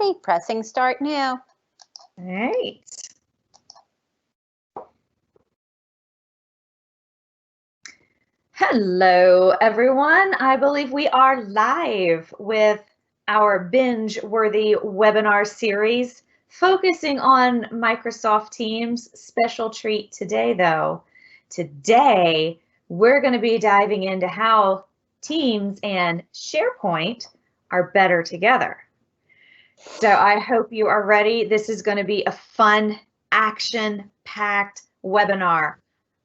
Okay, pressing start now. All right. Hello, everyone. I believe we are live with our binge-worthy webinar series focusing on Microsoft Teams. Special treat today, though. Today, we're going to be diving into how Teams and SharePoint are better together. So I hope you are ready. This is going to be a fun, action-packed webinar.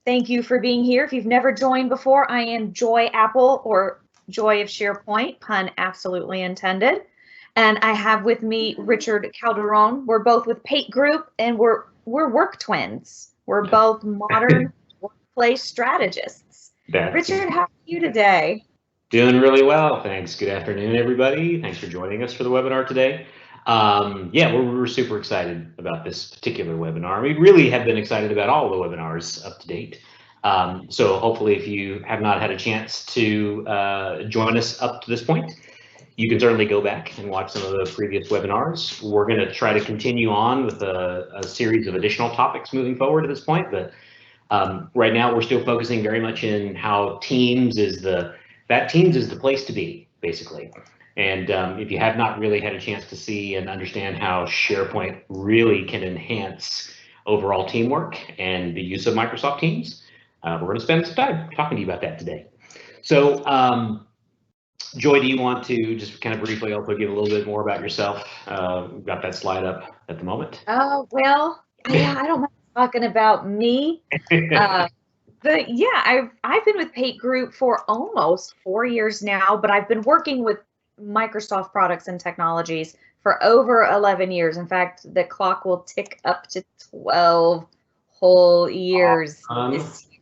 Thank you for being here. If you've never joined before, I am Joy Apple, or Joy of SharePoint, pun absolutely intended. And I have with me Richard Calderon. We're both with Pate Group, and we're work twins. We're both modern workplace strategists. Richard, how are you today? Doing really well, thanks. Good afternoon, everybody. Thanks for joining us for the webinar today. Yeah, we're super excited about this particular webinar. We really have been excited about all the webinars up to date. So hopefully if you have not had a chance to join us up to this point, you can certainly go back and watch some of the previous webinars. We're going to try to continue on with a series of additional topics moving forward at this point, but right now we're still focusing very much in how Teams is the place to be, basically. And if you have not really had a chance to see and understand how SharePoint really can enhance overall teamwork and the use of Microsoft Teams, we're going to spend some time talking to you about that today. So, Joy, do you want to just kind of briefly also give a little bit more about yourself? We've got that slide up at the moment. Oh, well, yeah, I don't mind talking about me. But yeah, I've been with Pate Group for almost 4 years now, but I've been working with Microsoft products and technologies for over 11 years. In fact, the clock will tick up to 12 whole years this year.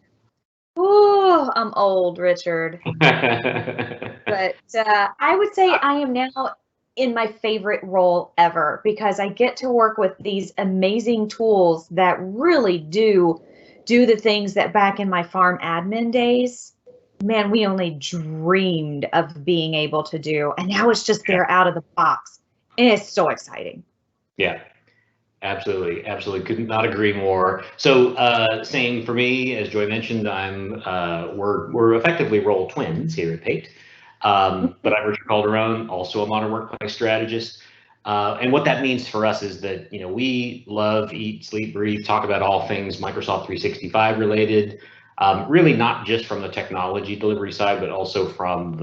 Oh, I'm old, Richard. But I would say I am now in my favorite role ever, because I get to work with these amazing tools that really do the things that back in my farm admin days, man, we only dreamed of being able to do. And now it's just there out of the box. And it's so exciting. Yeah, absolutely. Absolutely. Could not agree more. So same for me, as Joy mentioned, we're effectively role twins here at Pate. But I'm Richard Calderon, also a modern workplace strategist. And what that means for us is that, you know, we love, eat, sleep, breathe, talk about all things Microsoft 365 related, really not just from the technology delivery side, but also from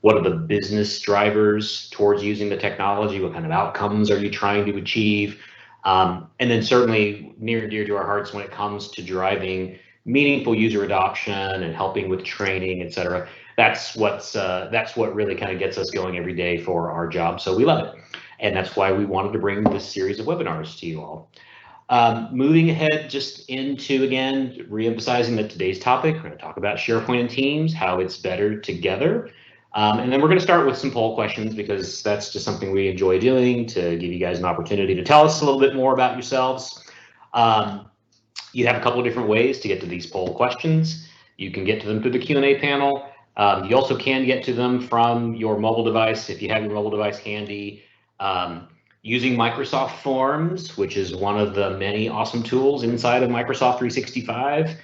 what are the business drivers towards using the technology? What kind of outcomes are you trying to achieve? And then certainly near and dear to our hearts when it comes to driving meaningful user adoption and helping with training, et cetera. That's what really kind of gets us going every day for our job. So we love it. And that's why we wanted to bring this series of webinars to you all. Moving ahead just into, again, reemphasizing that today's topic, we're going to talk about SharePoint and Teams, how it's better together. And then we're going to start with some poll questions, because that's just something we enjoy doing to give you guys an opportunity to tell us a little bit more about yourselves. You have a couple of different ways to get to these poll questions. You can get to them through the Q&A panel. You also can get to them from your mobile device if you have your mobile device handy. Using Microsoft Forms, which is one of the many awesome tools inside of Microsoft 365.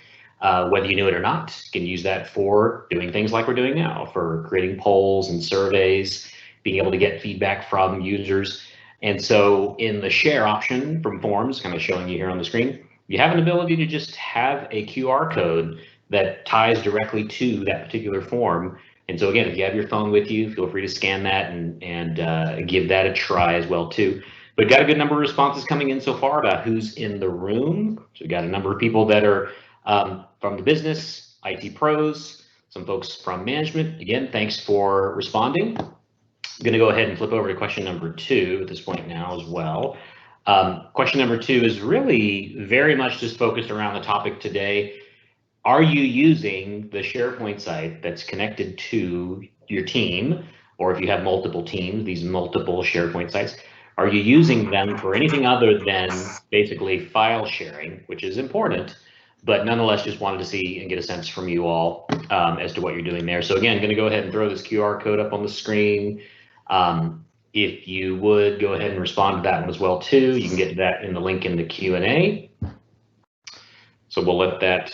Whether you knew it or not, you can use that for doing things like we're doing now, for creating polls and surveys, being able to get feedback from users. And so in the share option from Forms, kind of showing you here on the screen, you have an ability to just have a QR code that ties directly to that particular form. And so again, if you have your phone with you, feel free to scan that and give that a try as well too. But got a good number of responses coming in so far about who's in the room. So we got a number of people that are from the business, IT pros, some folks from management. Again, thanks for responding. I'm going to go ahead and flip over to question number 2 at this point now as well. Question number 2 is really very much just focused around the topic today. Are you using the SharePoint site that's connected to your team, or if you have multiple teams, these multiple SharePoint sites, are you using them for anything other than basically file sharing, which is important, but nonetheless just wanted to see and get a sense from you all as to what you're doing there. So again, I'm going to go ahead and throw this QR code up on the screen. If you would go ahead and respond to that one as well too, you can get to that in the link in the Q&A. So we'll let that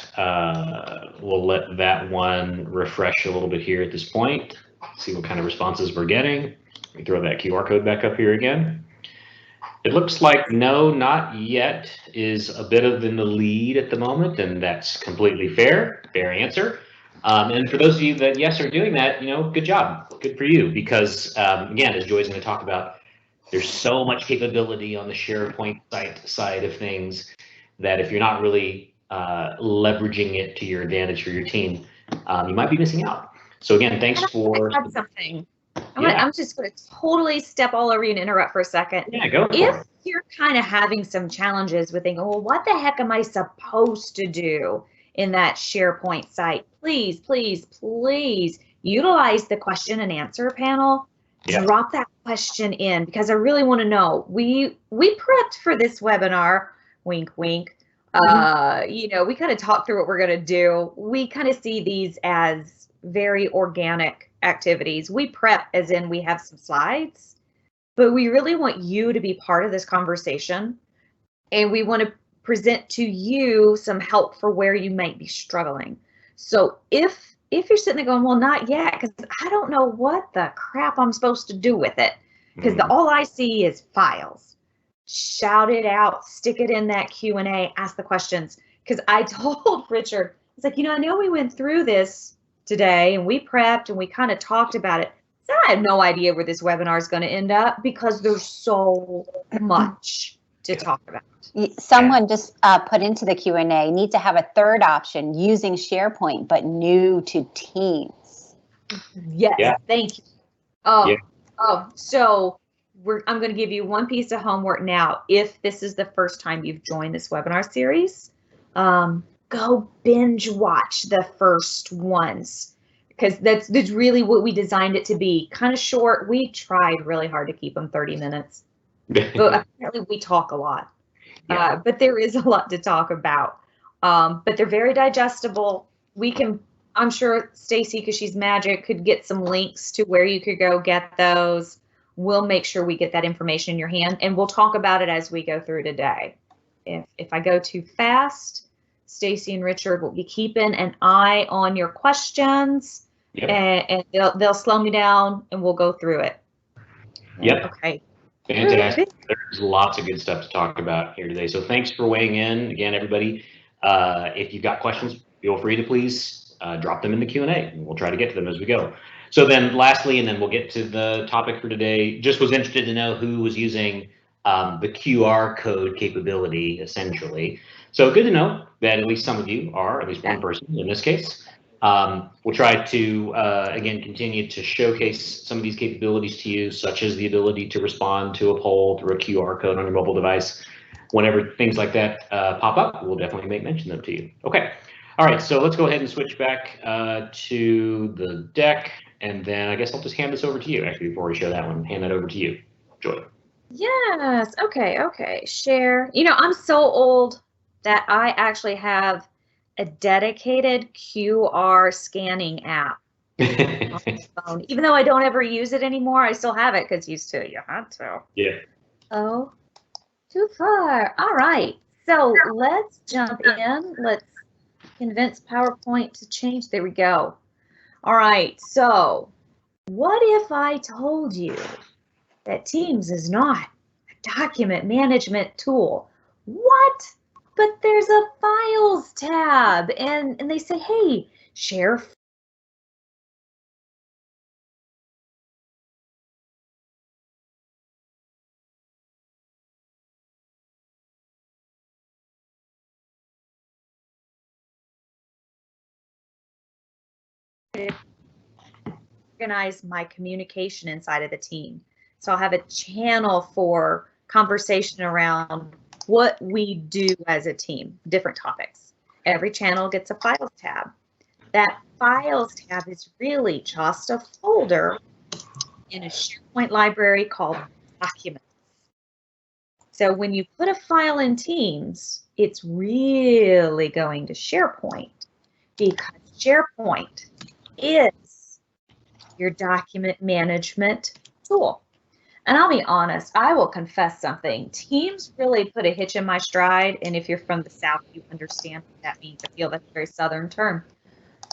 one refresh a little bit here at this point. See what kind of responses we're getting. Let me throw that QR code back up here again. It looks like no, not yet is a bit of in the lead at the moment, and that's completely fair answer. And for those of you that yes are doing that, good job, good for you, because again, as Joy's going to talk about, there's so much capability on the SharePoint side of things that if you're not really leveraging it to your advantage for your team, you might be missing out. So again, thanks for something. I'm just going to totally step all over you and interrupt for a second. Yeah, go for it. If you're kind of having some challenges with thinking, well, what the heck am I supposed to do in that SharePoint site? Please, please, please utilize the question and answer panel. Yeah. Drop that question in, because I really want to know. We prepped for this webinar, wink, wink. We kind of talked through what we're going to do. We kind of see these as very organic activities. We prep as in we have some slides, but we really want you to be part of this conversation, and we want to present to you some help for where you might be struggling. So if you're sitting there going, well, not yet, because I don't know what the crap I'm supposed to do with it, because all I see is files. Shout it out, stick it in that Q&A, ask the questions. Because I told Richard, it's like, I know we went through this today and we prepped and we kind of talked about it. So I have no idea where this webinar is going to end up, because there's so much to talk about. Someone just put into the Q&A, need to have a third option using SharePoint, but new to Teams. Yes, yeah. Thank you. So I'm going to give you one piece of homework now. If this is the first time you've joined this webinar series, go binge watch the first ones, because that's really what we designed it to be. Kind of short. We tried really hard to keep them 30 minutes, but apparently we talk a lot. Yeah. But there is a lot to talk about. But they're very digestible. I'm sure Stacy, because she's magic, could get some links to where you could go get those. We'll make sure we get that information in your hand, and we'll talk about it as we go through today. If I go too fast, Stacy and Richard will be keeping an eye on your questions, and they'll slow me down, and we'll go through it. Yep. Okay. Fantastic. There's lots of good stuff to talk about here today. So thanks for weighing in. Again, everybody, if you've got questions, feel free to please drop them in the Q&A, and we'll try to get to them as we go. So then lastly, and then we'll get to the topic for today, just was interested to know who was using the QR code capability, essentially. So good to know that at least some of you are, at least one person in this case. We'll try to, again, continue to showcase some of these capabilities to you, such as the ability to respond to a poll through a QR code on your mobile device. Whenever things like that pop up, we'll definitely make mention of them to you. Okay. All right, so let's go ahead and switch back to the deck, and then I guess I'll just hand this over to you, actually, before we show that one. Hand that over to you, Joy. Yes, okay. Share. I'm so old that I actually have a dedicated QR scanning app on my phone. Even though I don't ever use it anymore, I still have it, because you had to. Yeah. Oh, too far. All right, so let's jump in. Let's convince PowerPoint to change. There we go. All right, so what if I told you that Teams is not a document management tool? What? But there's a Files tab, and they say, hey, share organize my communication inside of the team. So I'll have a channel for conversation around what we do as a team, different topics. Every channel gets a Files tab. That Files tab is really just a folder in a SharePoint library called Documents. So when you put a file in Teams, it's really going to SharePoint, because SharePoint is your document management tool. And I'll be honest, I will confess something. Teams really put a hitch in my stride. And if you're from the South, you understand what that means. I feel that's a very Southern term.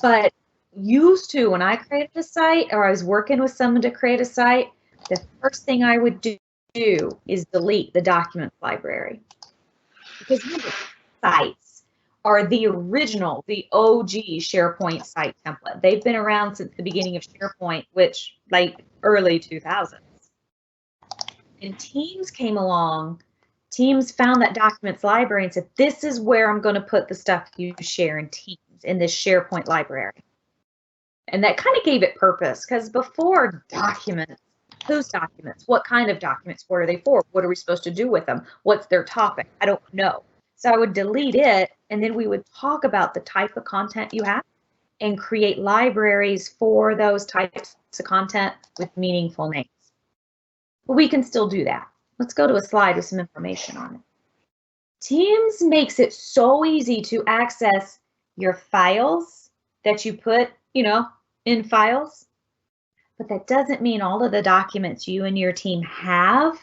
But used to, when I created a site or I was working with someone to create a site, the first thing I would do is delete the documents library. Because remember, sites are the original, the OG SharePoint site template. They've been around since the beginning of SharePoint, which like early 2000s. And Teams came along. Teams found that documents library and said, this is where I'm going to put the stuff you share in Teams, in this SharePoint library. And that kind of gave it purpose, because before, documents, whose documents? What kind of documents? What are they for? What are we supposed to do with them? What's their topic? I don't know. So I would delete it, and then we would talk about the type of content you have and create libraries for those types of content with meaningful names. But we can still do that. Let's go to a slide with some information on it. Teams makes it so easy to access your files that you put, in files. But that doesn't mean all of the documents you and your team have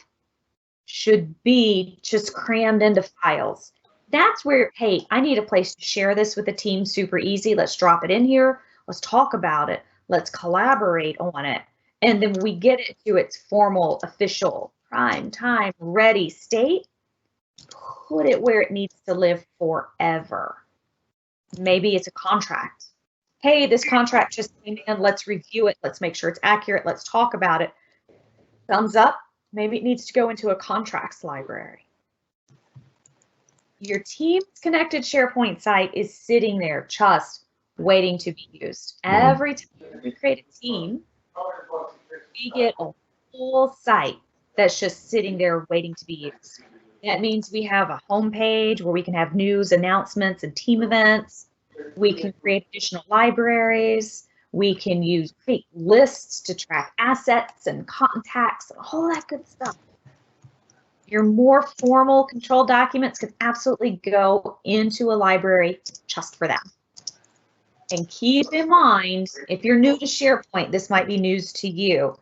should be just crammed into files. That's where, hey, I need a place to share this with the team super easy. Let's drop it in here. Let's talk about it. Let's collaborate on it. And then we get it to its formal, official, prime time, ready state. Put it where it needs to live forever. Maybe it's a contract. Hey, this contract just came in. Let's review it. Let's make sure it's accurate. Let's talk about it. Thumbs up. Maybe it needs to go into a contracts library. Your Teams connected SharePoint site is sitting there just waiting to be used. Every time we create a team, we get a whole site that's just sitting there waiting to be used. That means we have a home page where we can have news, announcements, and team events. We can create additional libraries. We can create lists to track assets and contacts and all that good stuff. Your more formal control documents can absolutely go into a library just for that. And keep in mind, if you're new to SharePoint, this might be news to you.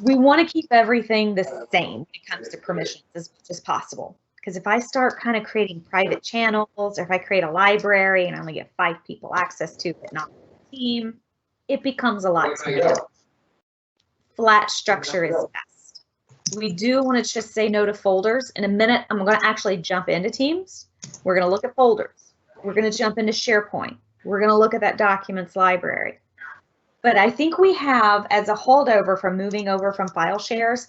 We want to keep everything the same when it comes to permissions as much as possible. Because if I start kind of creating private channels, or if I create a library and I only get 5 people access to it, not the team, it becomes a lot too much. Flat structure is best. We do want to just say no to folders. In a minute, I'm going to actually jump into Teams. We're going to look at folders. We're going to jump into SharePoint. We're going to look at that documents library. But I think we have, as a holdover from moving over from file shares,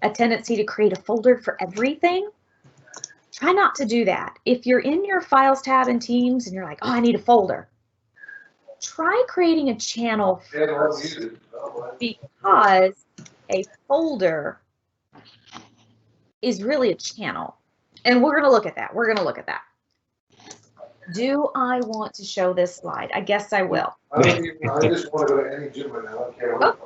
a tendency to create a folder for everything. Try not to do that. If you're in your Files tab in Teams and you're like, oh, I need a folder, try creating a channel first, because a folder is really a channel. And we're going to look at that. We're going to look at that. Do I want to show this slide? I guess I will. I just want to go to any gym right now. I don't care what.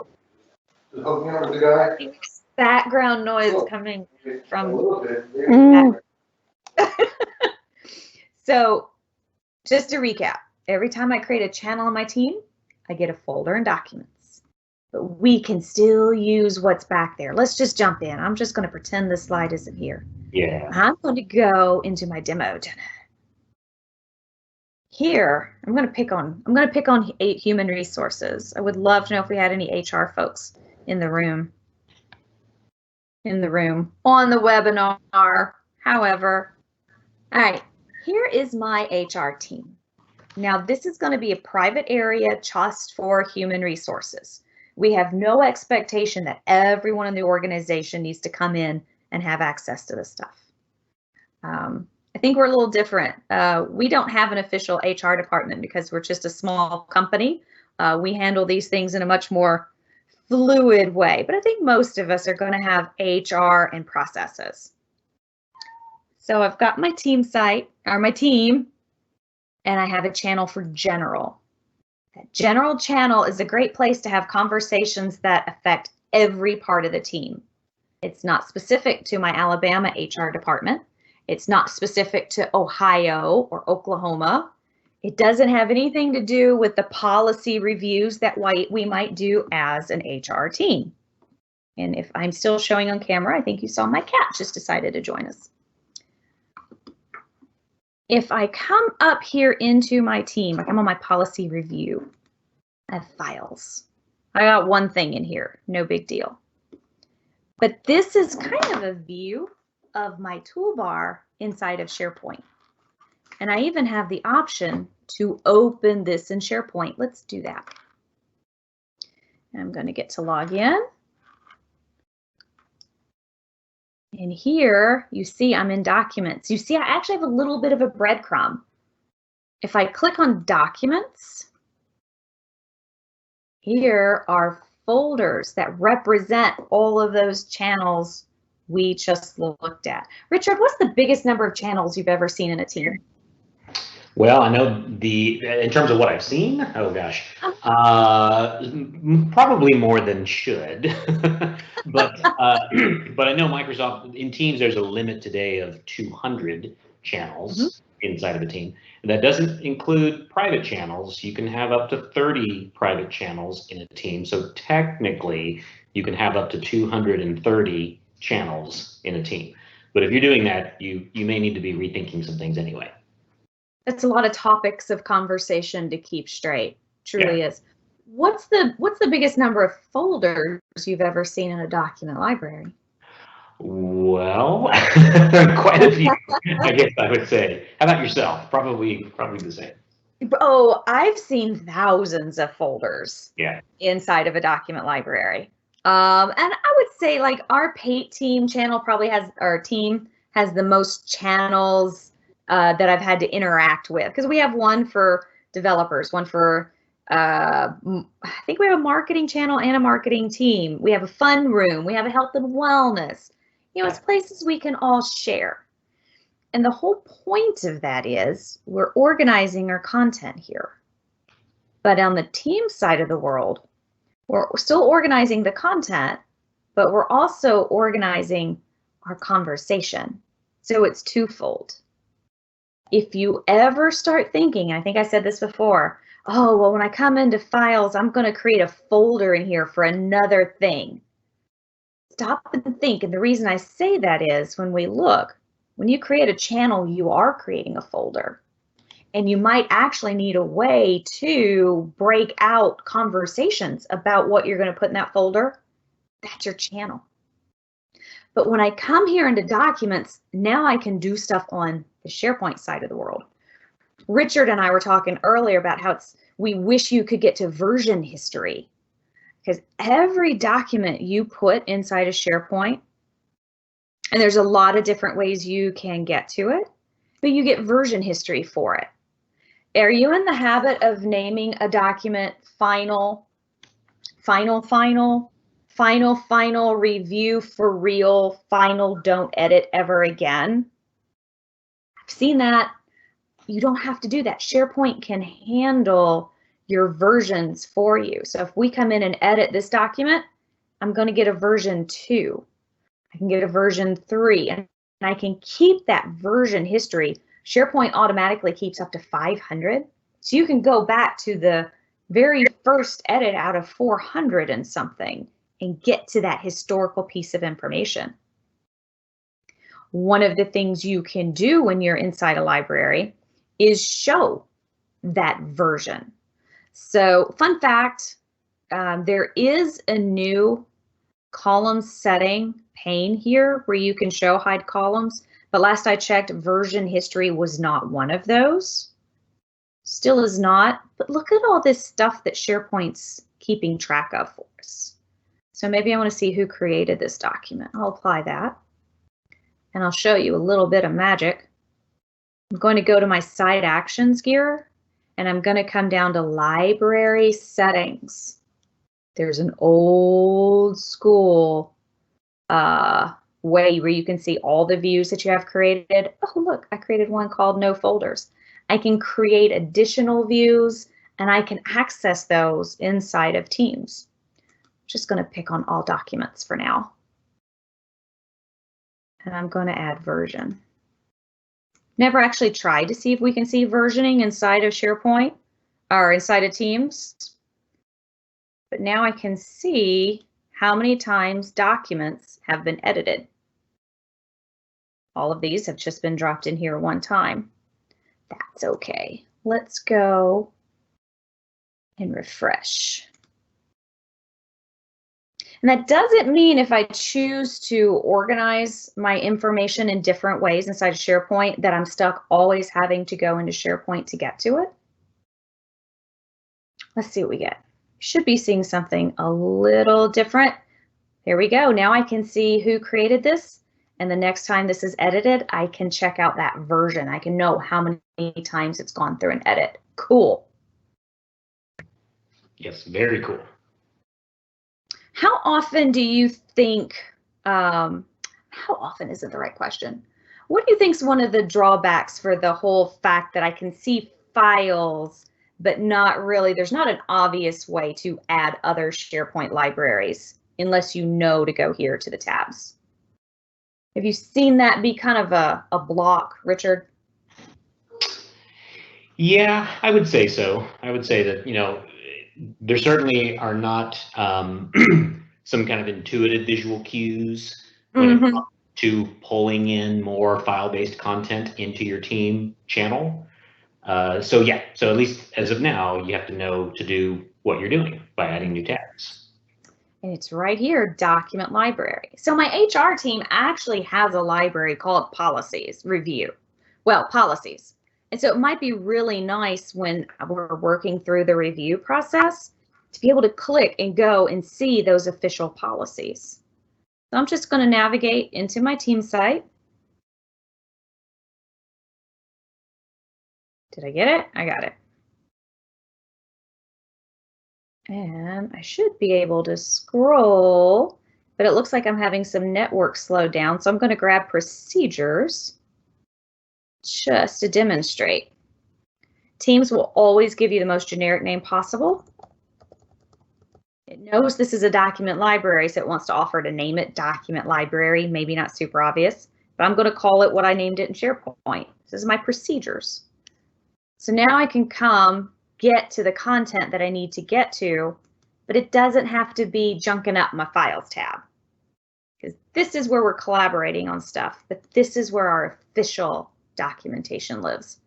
Just hook me up with the guy. Background noise coming from. A little bit. So, just to recap, every time I create a channel on my team, I get a folder and documents. But we can still use what's back there. Let's just jump in. I'm just going to pretend this slide isn't here. Yeah. I'm going to go into my demo. Here, I'm going to pick on human resources. I would love to know if we had any HR folks in the room. On the webinar. However, all right, here is my HR team. Now, this is going to be a private area just for human resources. We have no expectation that everyone in the organization needs to come in and have access to this stuff. I think we're a little different. We don't have an official HR department because we're just a small company. We handle these things in a much more fluid way, but I think most of us are going to have HR and processes. So I've got my team site, or my team, and I have a channel for general. That general channel is a great place to have conversations that affect every part of the team. It's not specific to my Alabama HR department. It's not specific to Ohio or Oklahoma. It doesn't have anything to do with the policy reviews that we might do as an HR team. And if I'm still showing on camera, I think you saw my cat just decided to join us. If I come up here into my team, like I'm on my policy review, I have files. I got one thing in here, no big deal. But this is kind of a view of my toolbar inside of SharePoint. And I even have the option to open this in SharePoint. Let's do that. I'm going to get to log in. And here you see I'm in documents. You see I actually have a little bit of a breadcrumb. If I click on documents, here are folders that represent all of those channels we just looked at. Richard, what's the biggest number of channels you've ever seen in a team? Well, I know in terms of what I've seen, oh gosh, probably more than should. but I know Microsoft, in Teams, there's a limit today of 200 channels inside of a team. And that doesn't include private channels. You can have up to 30 private channels in a team. So technically, you can have up to 230 channels in a team. But if you're doing that, you may need to be rethinking some things anyway. That's a lot of topics of conversation to keep straight. Truly is. What's the biggest number of folders you've ever seen in a document library? Well, quite a few, I guess I would say. How about yourself? Probably the same. Oh, I've seen thousands of folders inside of a document library. And I would say like our Pate team channel probably has, our team has the most channels that I've had to interact with, because we have one for developers, one for I think we have a marketing channel and a marketing team. We have a fun room. We have a health and wellness. You know, it's places we can all share. And the whole point of that is we're organizing our content here. But on the team side of the world, we're still organizing the content, but we're also organizing our conversation. So it's twofold. If you ever start thinking, I think I said this before, oh, well, when I come into files, I'm going to create a folder in here for another thing. Stop and think. And the reason I say that is when we look, when you create a channel, you are creating a folder. And you might actually need a way to break out conversations about what you're going to put in that folder. That's your channel. But when I come here into documents, now I can do stuff on the SharePoint side of the world. Richard and I were talking earlier about how we wish you could get to version history, because every document you put inside of SharePoint, and there's a lot of different ways you can get to it, but you get version history for it. Are you in the habit of naming a document final, review for real, final, don't edit ever again? I've seen that. You don't have to do that. SharePoint can handle your versions for you. So if we come in and edit this document, I'm going to get a version 2. I can get a version 3, and I can keep that version history. SharePoint automatically keeps up to 500. So you can go back to the very first edit out of 400 and something and get to that historical piece of information. One of the things you can do when you're inside a library is show that version. So fun fact, there is a new column setting pane here where you can show hide columns, but last I checked, version history was not one of those. Still is not, but look at all this stuff that SharePoint's keeping track of for us. So maybe I want to see who created this document. I'll apply that, and I'll show you a little bit of magic. I'm going to go to my site actions gear, and I'm going to come down to library settings. There's an old school way where you can see all the views that you have created. Oh, look, I created one called no folders. I can create additional views, and I can access those inside of Teams. I'm just going to pick on all documents for now. And I'm going to add version. Never actually tried to see if we can see versioning inside of SharePoint or inside of Teams. But now I can see how many times documents have been edited. All of these have just been dropped in here one time. That's okay. Let's go and refresh. And that doesn't mean if I choose to organize my information in different ways inside of SharePoint that I'm stuck always having to go into SharePoint to get to it. Let's see what we get. Should be seeing something a little different. Here we go. Now I can see who created this. And the next time this is edited, I can check out that version. I can know how many times it's gone through an edit. Cool. Yes, very cool. How often do you think, how often isn't the right question? What do you think is one of the drawbacks for the whole fact that I can see files, but not really, there's not an obvious way to add other SharePoint libraries unless you know to go here to the tabs? Have you seen that be kind of a block, Richard? Yeah, I would say so. I would say that, you know, there certainly are not some kind of intuitive visual cues when it comes to pulling in more file-based content into your team channel. So yeah, so at least as of now, you have to know to do what you're doing by adding new tabs. And it's right here, document library. So my HR team actually has a library called policies review. Well, policies. And so it might be really nice when we're working through the review process to be able to click and go and see those official policies. So I'm just going to navigate into my team site. Did I get it? I got it. And I should be able to scroll, but it looks like I'm having some network slowdown. So I'm going to grab procedures just to demonstrate. Teams will always give you the most generic name possible. It knows this is a document library, so it wants to offer to name it document library. Maybe not super obvious, but I'm going to call it what I named it in SharePoint. This is my procedures. So now I can come get to the content that I need to get to, but it doesn't have to be junking up my files tab, because this is where we're collaborating on stuff, but this is where our official documentation lives.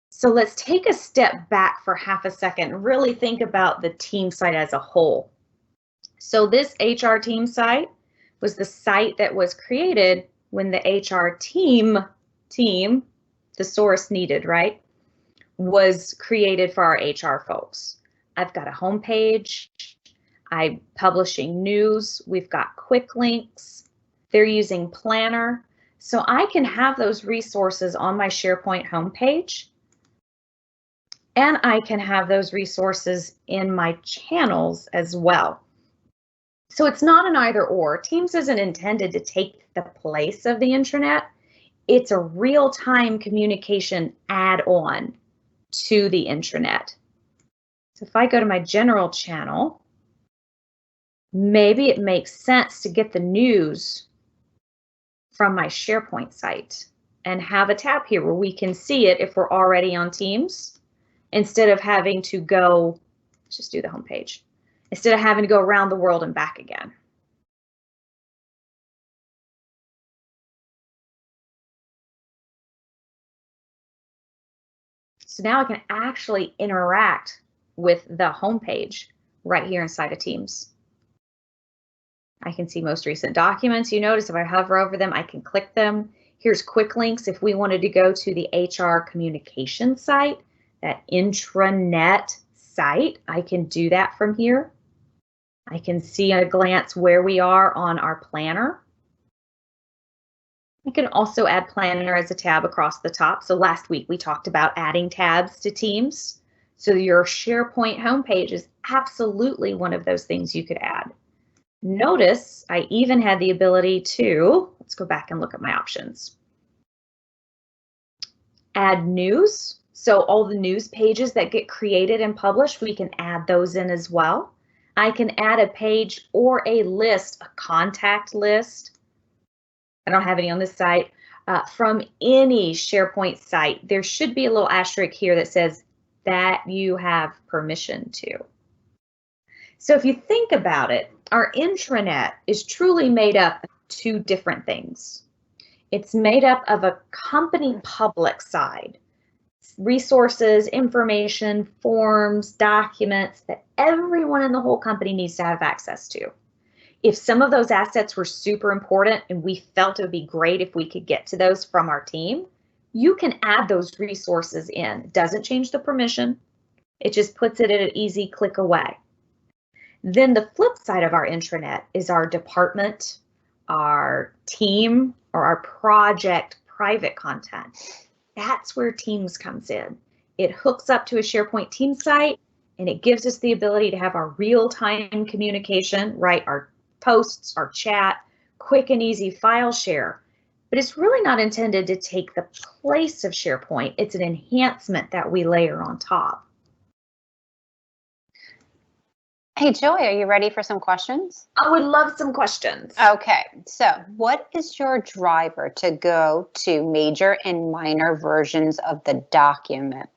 So let's take a step back for half a second and really think about the team site as a whole. So this HR team site was the site that was created when the HR team, the source needed, right, was created for our HR folks. I've got a home page. I'm publishing news. We've got quick links. They're using Planner. So I can have those resources on my SharePoint homepage. And I can have those resources in my channels as well. So it's not an either or. Teams isn't intended to take the place of the intranet. It's a real-time communication add-on to the intranet. So if I go to my general channel, maybe it makes sense to get the news from my SharePoint site and have a tab here where we can see it if we're already on Teams, instead of having to go, let's just do the home page, instead of having to go around the world and back again. So now I can actually interact with the home page right here inside of Teams. I can see most recent documents. You notice if I hover over them, I can click them. Here's quick links if we wanted to go to the HR communication site, that intranet site. I can do that from here. I can see at a glance where we are on our planner. I can also add Planner as a tab across the top. So last week we talked about adding tabs to Teams. So your SharePoint homepage is absolutely one of those things you could add. Notice I even had the ability to, let's go back and look at my options. Add news. So all the news pages that get created and published, we can add those in as well. I can add a page or a list, a contact list. I don't have any on this site. From any SharePoint site, there should be a little asterisk here that says that you have permission to. So if you think about it, our intranet is truly made up of two different things. It's made up of a company public side, resources, information, forms, documents that everyone in the whole company needs to have access to. If some of those assets were super important and we felt it would be great if we could get to those from our team, you can add those resources in. It doesn't change the permission. It just puts it at an easy click away. Then the flip side of our intranet is our department, our team, or our project private content. That's where Teams comes in. It hooks up to a SharePoint Teams site, and it gives us the ability to have our real-time communication, right? Our posts, our chat, quick and easy file share. But it's really not intended to take the place of SharePoint. It's an enhancement that we layer on top. Hey, Joy, are you ready for some questions? I would love some questions. Okay, so what is your driver to go to major and minor versions of the document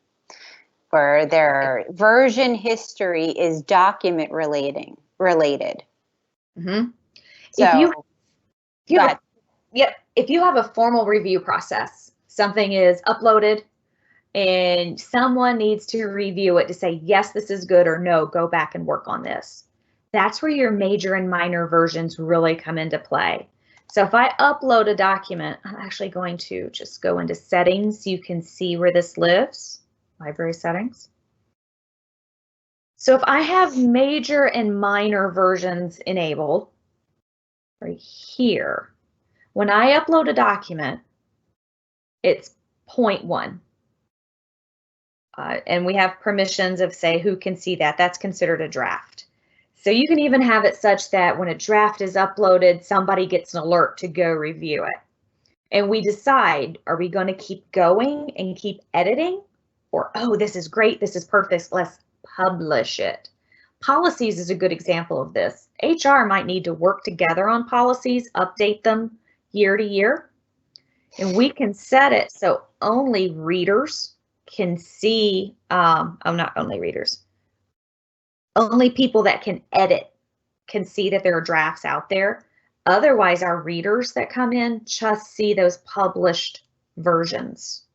where their version history is document related? Mm-hmm. So, if you have a formal review process, something is uploaded and someone needs to review it to say, yes, this is good, or no, go back and work on this. That's where your major and minor versions really come into play. So if I upload a document, I'm actually going to just go into settings so you can see where this lives, library settings. So if I have major and minor versions enabled right here, when I upload a document, it's 0.1. And we have permissions of, say, who can see that. That's considered a draft. So you can even have it such that when a draft is uploaded, somebody gets an alert to go review it. And we decide, are we going to keep going and keep editing? Or, oh, this is great, this is perfect, let's publish it. Policies is a good example of this. HR might need to work together on policies, update them year to year. And we can set it so only readers can see, not only readers, only people that can edit can see that there are drafts out there. Otherwise, our readers that come in just see those published versions.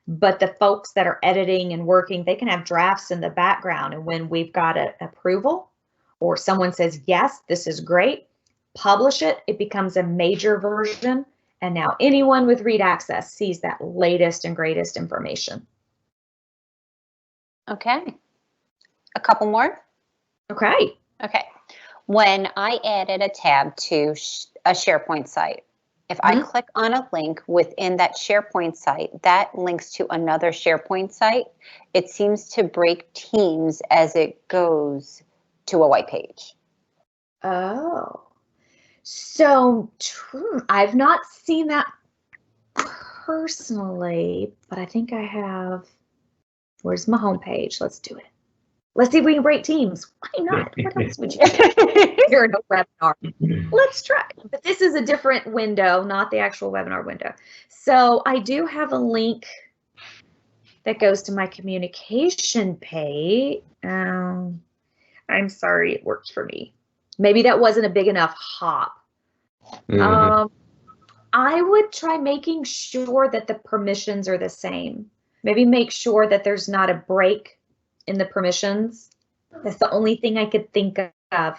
But the folks that are editing and working, they can have drafts in the background. And when we've got an approval or someone says, yes, this is great, publish it, it becomes a major version. And now anyone with read access sees that latest and greatest information. okay, a couple more. Okay. Okay, when I added a tab to a SharePoint site, if I click on a link within that SharePoint site, that links to another SharePoint site. It seems to break Teams as it goes to a white page. Oh, so true. I've not seen that personally, but I think I have. Where's my homepage? Let's do it. Let's see if we can break Teams. Why not? What else would you do? You're in a webinar. Let's try. But this is a different window, not the actual webinar window. So I do have a link that goes to my communication page. I'm sorry, it worked for me. Maybe that wasn't a big enough hop. I would try making sure that the permissions are the same. Maybe make sure that there's not a break in the permissions. That's the only thing I could think of.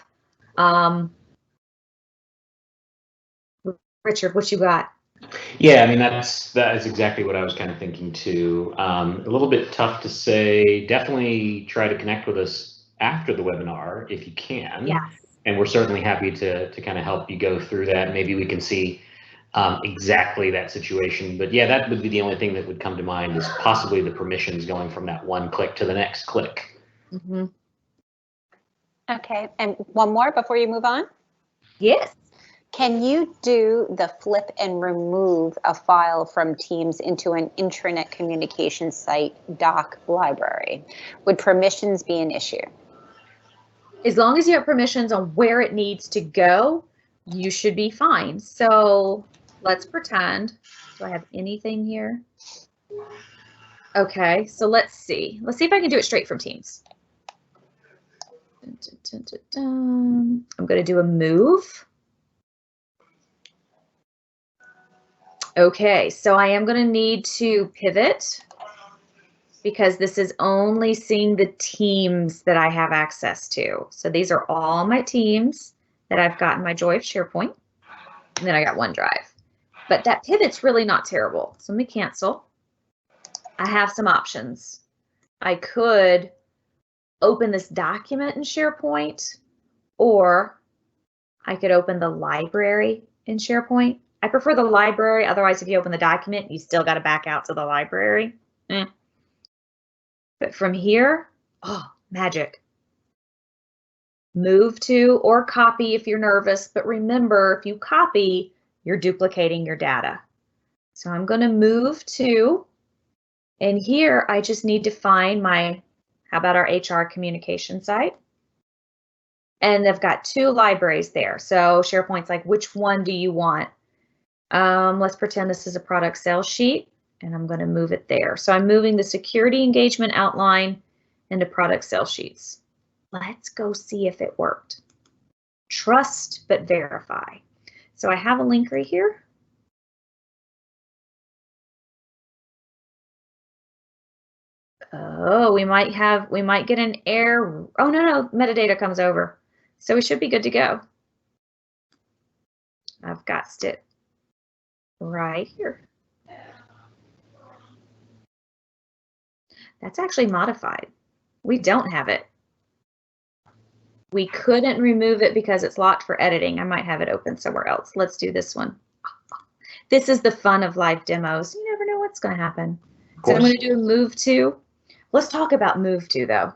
Richard, what you got? Yeah, I mean, that is exactly what I was kind of thinking too. A little bit tough to say. Definitely try to connect with us after the webinar if you can. Yes. And we're certainly happy to kind of help you go through that. Maybe we can see exactly that situation. But yeah, that would be the only thing that would come to mind is possibly the permissions going from that one click to the next click. Mm-hmm. Okay, and one more before you move on. Yes. Can you do the flip and remove a file from Teams into an intranet communication site doc library? Would permissions be an issue? As long as you have permissions on where it needs to go, you should be fine. So let's pretend. Do I have anything here? Okay, so let's see. Let's see if I can do it straight from Teams. I'm going to do a move. Okay, so I am going to need to pivot because this is only seeing the teams that I have access to. So these are all my teams that I've got in my Joy of SharePoint. And then I got OneDrive. But that pivot's really not terrible. So let me cancel. I have some options. I could open this document in SharePoint, or I could open the library in SharePoint. I prefer the library. Otherwise, if you open the document, you still got to back out to the library. But from here, oh, magic. Move to or copy if you're nervous. But remember, if you copy, you're duplicating your data. So I'm going to move to, and here I just need to find my, how about our HR communication site? And they've got 2 libraries there. So SharePoint's like, which one do you want? Let's pretend this is a product sales sheet, and I'm going to move it there. So I'm moving the security engagement outline into product sales sheets. Let's go see if it worked. Trust but verify. So I have a link right here. Oh, we might get an error. Oh, no, metadata comes over. So we should be good to go. I've got it right here. That's actually modified. We don't have it. We couldn't remove it because it's locked for editing. I might have it open somewhere else. Let's do this one. This is the fun of live demos. You never know what's going to happen. So I'm going to do a move to. Let's talk about move to, though.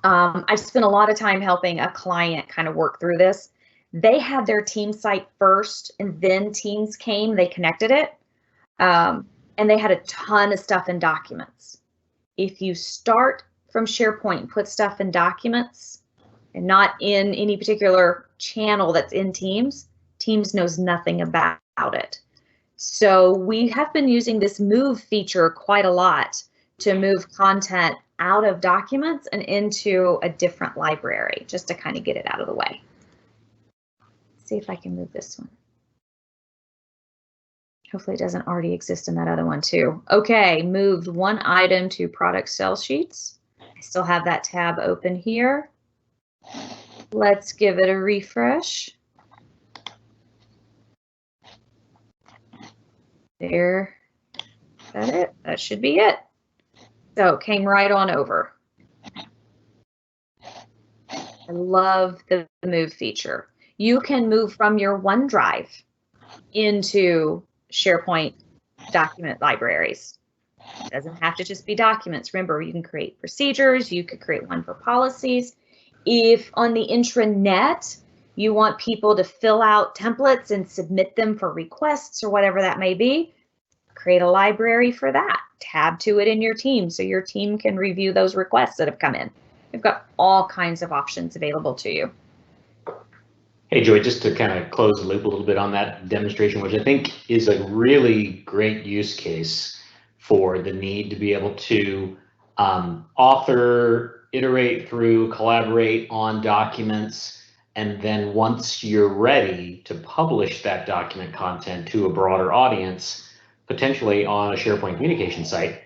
I've spent a lot of time helping a client kind of work through this. They had their team site first, and then Teams came. They connected it, and they had a ton of stuff in documents. If you start from SharePoint and put stuff in documents and not in any particular channel that's in Teams, Teams knows nothing about it. So we have been using this move feature quite a lot to move content out of documents and into a different library, just to kind of get it out of the way. Let's see if I can move this one. Hopefully it doesn't already exist in that other one too. Okay, moved one item to product sales sheets. I still have that tab open here. Let's give it a refresh. There, is that it? That should be it. So it came right on over. I love the move feature. You can move from your OneDrive into SharePoint document libraries. It doesn't have to just be documents. Remember, you can create procedures. You could create one for policies. If on the intranet, you want people to fill out templates and submit them for requests or whatever that may be, create a library for that. Tab to it in your team so your team can review those requests that have come in. You've got all kinds of options available to you. Hey, Joy, just to kind of close the loop a little bit on that demonstration, which I think is a really great use case for the need to be able to author, iterate through, collaborate on documents, and then once you're ready to publish that document content to a broader audience, potentially on a SharePoint communication site,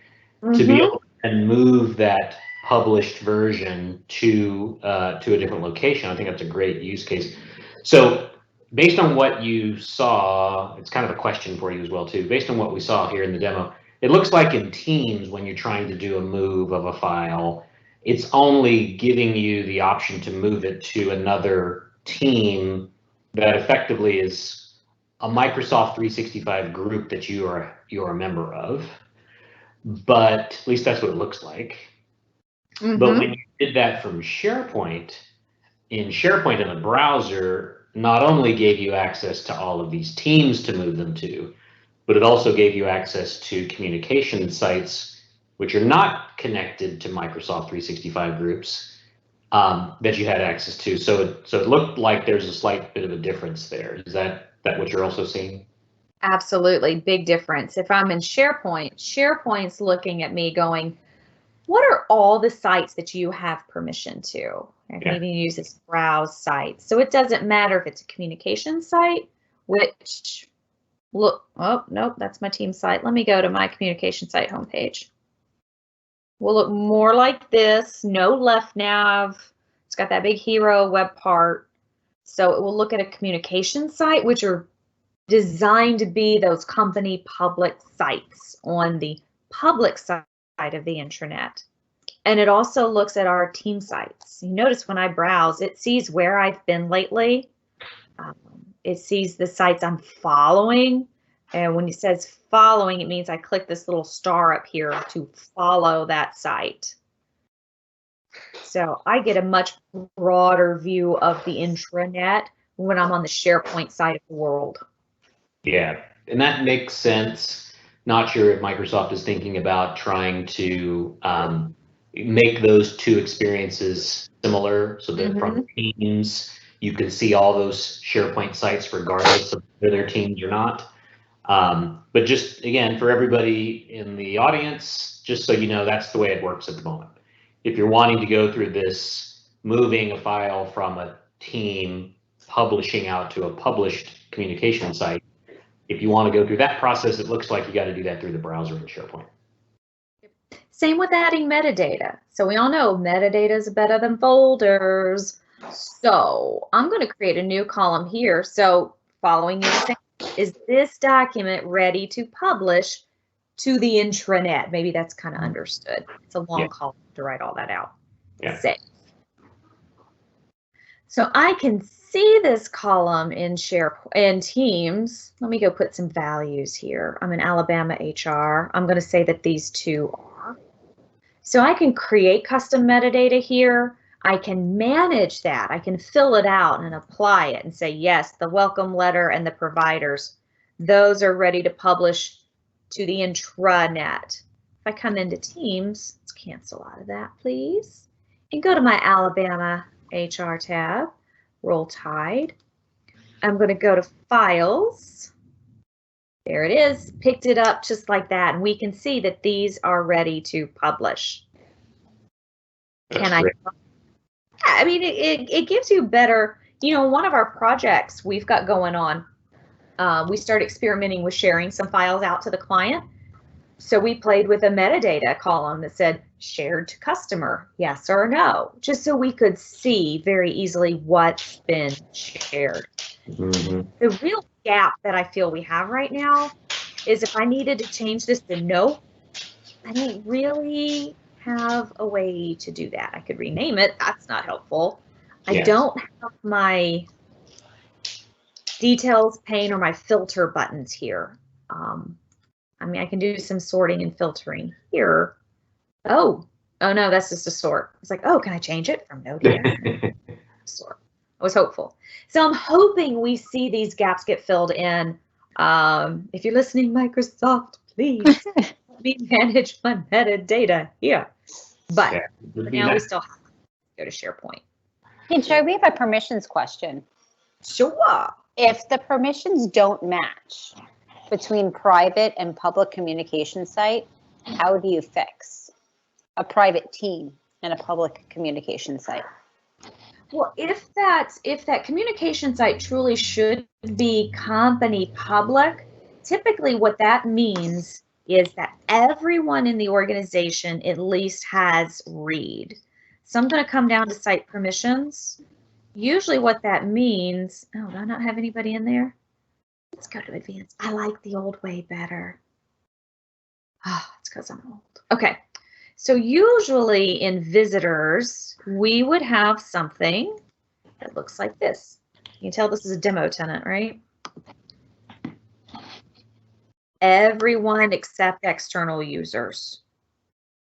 to be able to and move that published version to a different location. I think that's a great use case. So based on what you saw, it's kind of a question for you as well too. Based on what we saw here in the demo, it looks like in Teams, when you're trying to do a move of a file, it's only giving you the option to move it to another team that effectively is a Microsoft 365 group that you're a member of. But at least that's what it looks like. But when you did that from SharePoint, in SharePoint in the browser, not only gave you access to all of these teams to move them to, but it also gave you access to communication sites which are not connected to Microsoft 365 groups that you had access to. So it looked like there's a slight bit of a difference there. Is that what you're also seeing? Absolutely, big difference. If I'm in SharePoint, SharePoint's looking at me going, what are all the sites that you have permission to? I can even use this browse site. So it doesn't matter if it's a communication site, which look, oh, nope, that's my team site. Let me go to my communication site homepage. Will look more like this, no left nav. It's got that big hero web part. So it will look at a communication site, which are designed to be those company public sites on the public side of the intranet. And it also looks at our team sites. You notice when I browse, it sees where I've been lately. It sees the sites I'm following. And when it says following, it means I click this little star up here to follow that site. So I get a much broader view of the intranet when I'm on the SharePoint side of the world. Yeah, and that makes sense. Not sure if Microsoft is thinking about trying to make those two experiences similar so that from Teams, you can see all those SharePoint sites regardless of whether they're Teams or not. But just, again, for everybody in the audience, just so you know, that's the way it works at the moment. If you're wanting to go through this, moving a file from a team, publishing out to a published communication site, if you want to go through that process, it looks like you got to do that through the browser in SharePoint. Same with adding metadata. So we all know metadata is better than folders. So I'm going to create a new column here. So following you, is this document ready to publish to the intranet? Maybe that's kind of understood. It's a long column to write all that out. Save. So I can see this column in SharePoint and Teams. Let me go put some values here. I'm in Alabama HR. I'm going to say that these two are. So I can create custom metadata here. I can manage that. I can fill it out and apply it and say, yes, the welcome letter and the providers, those are ready to publish to the intranet. If I come into Teams, let's cancel out of that, please, and go to my Alabama HR tab, Roll Tide. I'm going to go to Files. There it is, picked it up just like that, and we can see that these are ready to publish. Can I? I mean, it gives you better, you know, one of our projects we've got going on, we started experimenting with sharing some files out to the client. So we played with a metadata column that said shared to customer, yes or no, just so we could see very easily what's been shared. The real gap that I feel we have right now is if I needed to change this to no, I don't really have a way to do that. I could rename it. That's not helpful. I don't have my details pane or my filter buttons here. I mean, I can do some sorting and filtering here. Oh no, that's just a sort. It's like, oh, can I change it from no to yes? Sort. I was hopeful. So I'm hoping we see these gaps get filled in. If you're listening, Microsoft, please let me manage my metadata here. But for now, we still have to go to SharePoint. Hey, Joy, we have a permissions question. Sure. If the permissions don't match between private and public communication site, how do you fix a private team and a public communication site? Well, if that communication site truly should be company public, typically what that means is that everyone in the organization at least has read. So I'm going to come down to site permissions. Usually what that means, oh, do I not have anybody in there? Let's go to advanced. I like the old way better. Oh, it's because I'm old. Okay. So usually in visitors, we would have something that looks like this. You can tell this is a demo tenant, right? Everyone except external users.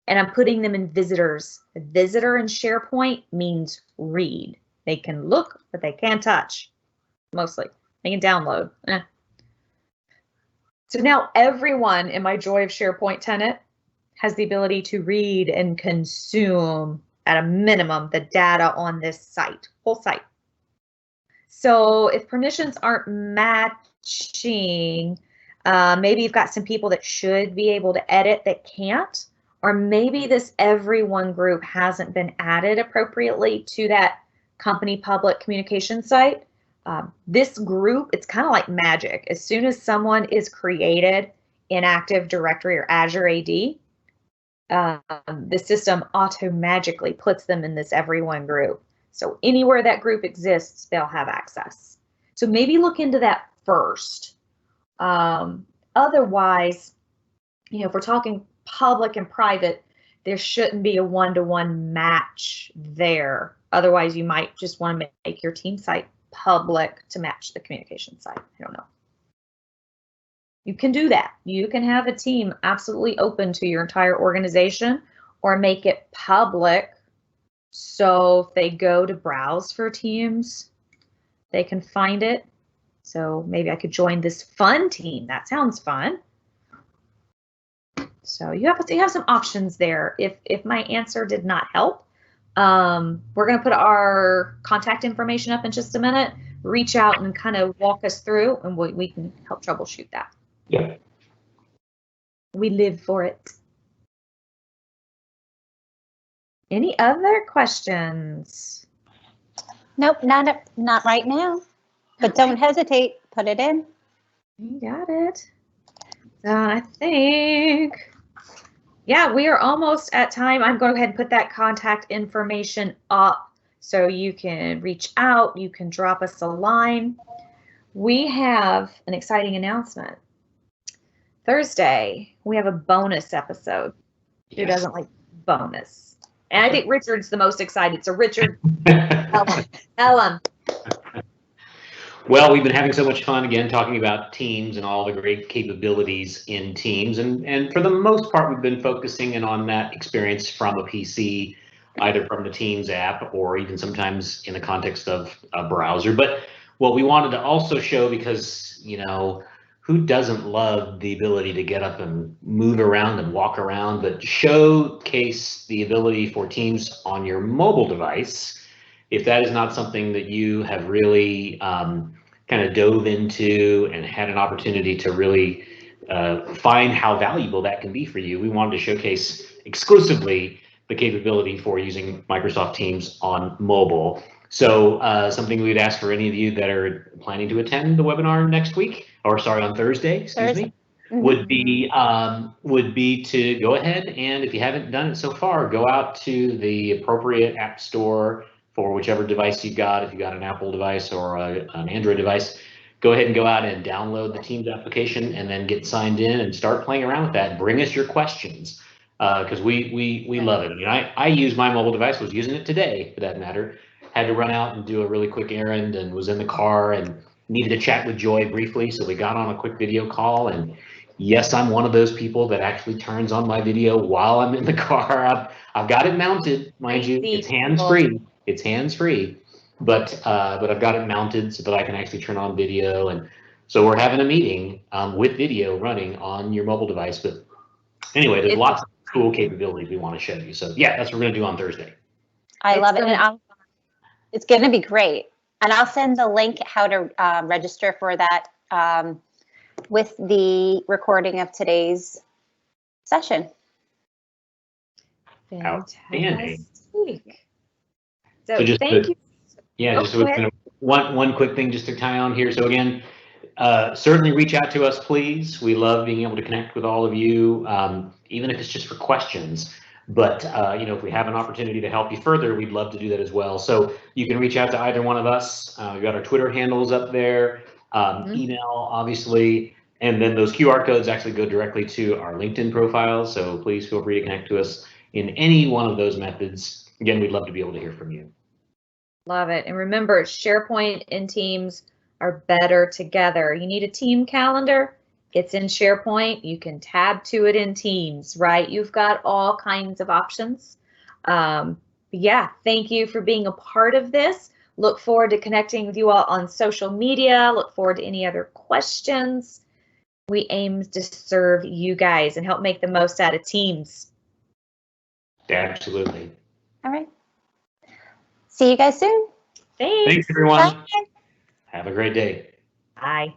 And I'm putting them in visitors. A visitor in SharePoint means read. They can look, but they can't touch, mostly. They can download. So now everyone in my Joy of SharePoint tenant has the ability to read and consume at a minimum the data on this site, whole site. So if permissions aren't matching, Maybe you've got some people that should be able to edit that can't, or maybe this everyone group hasn't been added appropriately to that company public communication site. This group, it's kind of like magic. As soon as someone is created in Active Directory or Azure AD, the system auto-magically puts them in this everyone group. So anywhere that group exists, they'll have access. So maybe look into that first. Otherwise, if we're talking public and private, there shouldn't be a one-to-one match there. Otherwise, you might just want to make your team site public to match the communication site. I don't know. You can do that. You can have a team absolutely open to your entire organization, or make it public. So if they go to browse for Teams, they can find it. So maybe I could join this fun team. That sounds fun. So you have some options there. If my answer did not help, we're going to put our contact information up in just a minute. Reach out and kind of walk us through, and we can help troubleshoot that. Yeah. We live for it. Any other questions? Nope, not right now. But don't hesitate. Put it in. You got it. I think, yeah, we are almost at time. I'm going to go ahead and put that contact information up so you can reach out. You can drop us a line. We have an exciting announcement. Thursday, we have a bonus episode. Yes. Who doesn't like bonus? And I think Richard's the most excited. So Richard, tell him. Well, we've been having so much fun again talking about Teams and all the great capabilities in Teams, and for the most part we've been focusing in on that experience from a PC, either from the Teams app or even sometimes in the context of a browser. But what we wanted to also show, because who doesn't love the ability to get up and move around and walk around, but showcase the ability for Teams on your mobile device. If that is not something that you have really kind of dove into and had an opportunity to really find how valuable that can be for you, we wanted to showcase exclusively the capability for using Microsoft Teams on mobile. So something we'd ask for any of you that are planning to attend the webinar next week, or sorry, on Thursday, excuse me, would be to go ahead and, if you haven't done it so far, go out to the appropriate app store for whichever device you've got. If you've got an Apple device or an Android device, go ahead and go out and download the Teams application and then get signed in and start playing around with that. Bring us your questions, because we love it. I mean, I use my mobile device, was using it today for that matter. Had to run out and do a really quick errand and was in the car and needed to chat with Joy briefly. So we got on a quick video call, and yes, I'm one of those people that actually turns on my video while I'm in the car. I've got it mounted, mind you, it's hands-free. It's hands-free, but I've got it mounted so that I can actually turn on video. And so we're having a meeting with video running on your mobile device. But anyway, there's lots of cool capabilities we want to show you. So yeah, that's what we're going to do on Thursday. I love it. And it's going to be great. And I'll send the link how to register for that with the recording of today's session. Outstanding. So just thank you. Yeah, just one quick thing just to tie on here. So again, certainly reach out to us, please. We love being able to connect with all of you, even if it's just for questions. But if we have an opportunity to help you further, we'd love to do that as well. So you can reach out to either one of us. We've got our Twitter handles up there, email, obviously, and then those QR codes actually go directly to our LinkedIn profile. So please feel free to connect to us in any one of those methods. Again, we'd love to be able to hear from you. Love it. And remember, SharePoint and Teams are better together. You need a team calendar. It's in SharePoint. You can tab to it in Teams, right? You've got all kinds of options. Yeah, thank you for being a part of this. Look forward to connecting with you all on social media. Look forward to any other questions. We aim to serve you guys and help make the most out of Teams. Absolutely. All right. See you guys soon. Thanks. Thanks, everyone. Bye. Have a great day. Bye.